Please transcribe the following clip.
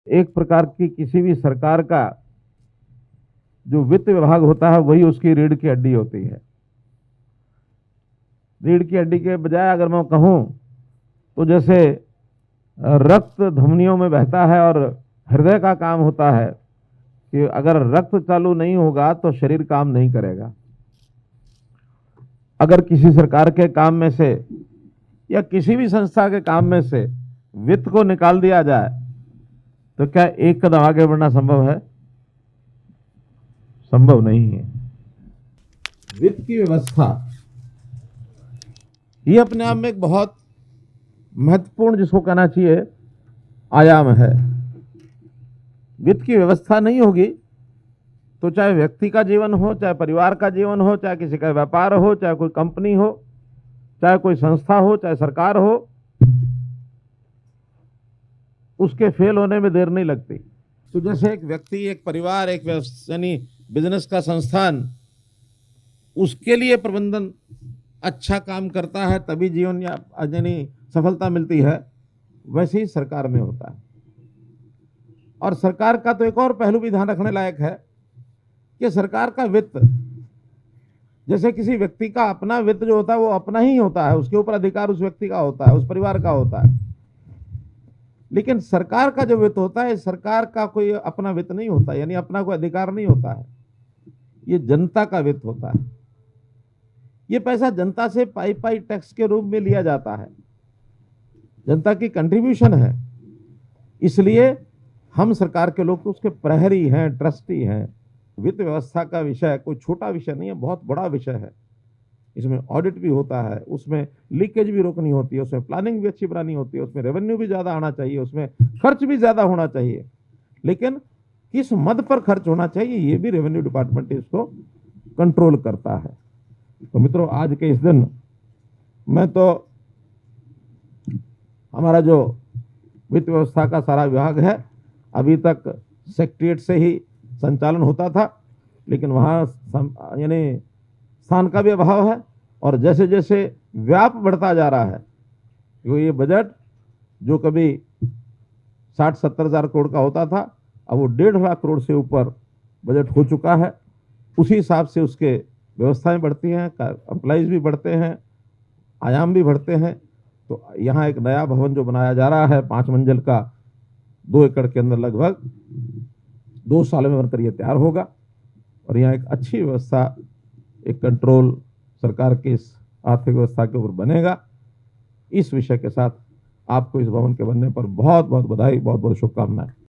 एक प्रकार की किसी भी सरकार का जो वित्त विभाग होता है वही उसकी रीढ़ की हड्डी होती है। रीढ़ की हड्डी के बजाय अगर मैं कहूं तो जैसे रक्त धमनियों में बहता है और हृदय का काम होता है कि अगर रक्त चालू नहीं होगा तो शरीर काम नहीं करेगा। अगर किसी सरकार के काम में से या किसी भी संस्था के काम में से वित्त को निकाल दिया जाए तो क्या एक कदम आगे बढ़ना संभव है? संभव नहीं है। वित्त की व्यवस्था ये अपने आप में एक बहुत महत्वपूर्ण, जिसको कहना चाहिए, आयाम है। वित्त की व्यवस्था नहीं होगी तो चाहे व्यक्ति का जीवन हो, चाहे परिवार का जीवन हो, चाहे किसी का व्यापार हो, चाहे कोई कंपनी हो, चाहे कोई संस्था हो, चाहे सरकार हो, उसके फेल होने में देर नहीं लगती। तो जैसे एक व्यक्ति, एक परिवार, एक यानी बिजनेस का संस्थान, उसके लिए प्रबंधन अच्छा काम करता है तभी जीवन या यानी सफलता मिलती है, वैसे ही सरकार में होता है। और सरकार का तो एक और पहलू भी ध्यान रखने लायक है कि सरकार का वित्त, जैसे किसी व्यक्ति का अपना वित्त जो होता है वो अपना ही होता है, उसके ऊपर अधिकार उस व्यक्ति का होता है, उस परिवार का होता है। लेकिन सरकार का जो वित्त होता है, सरकार का कोई अपना वित्त नहीं होता, यानी अपना कोई अधिकार नहीं होता है। ये जनता का वित्त होता है। ये पैसा जनता से पाई पाई टैक्स के रूप में लिया जाता है, जनता की कंट्रीब्यूशन है। इसलिए हम सरकार के लोग तो उसके प्रहरी हैं, ट्रस्टी हैं। वित्त व्यवस्था का विषय कोई छोटा विषय नहीं है, बहुत बड़ा विषय है। इसमें ऑडिट भी होता है, उसमें लीकेज भी रोकनी होती है, उसमें प्लानिंग भी अच्छी बनानी होती है, उसमें रेवेन्यू भी ज़्यादा आना चाहिए, उसमें खर्च भी ज़्यादा होना चाहिए। लेकिन किस मद पर खर्च होना चाहिए ये भी रेवेन्यू डिपार्टमेंट इसको कंट्रोल करता है। तो मित्रों, आज के इस दिन मैं तो हमारा जो वित्त व्यवस्था का सारा विभाग है, अभी तक सेक्रेटरीट से ही संचालन होता था, लेकिन वहाँ यानी स्थान का भी अभाव है। और जैसे जैसे व्याप बढ़ता जा रहा है, तो ये बजट जो कभी 60-70 हज़ार करोड़ का होता था, अब वो 1.5 लाख करोड़ से ऊपर बजट हो चुका है। उसी हिसाब से उसके व्यवस्थाएं बढ़ती हैं, एम्प्लॉइज भी बढ़ते हैं, आयाम भी बढ़ते हैं। तो यहाँ एक नया भवन जो बनाया जा रहा है 5 मंजिल का, 2 एकड़ के अंदर, लगभग 2 साल में बनकर यह तैयार होगा। और यहाँ एक अच्छी व्यवस्था, एक कंट्रोल सरकार की इस आर्थिक व्यवस्था के ऊपर बनेगा। इस विषय के साथ आपको इस भवन के बनने पर बहुत बहुत बधाई, बहुत बहुत शुभकामनाएं।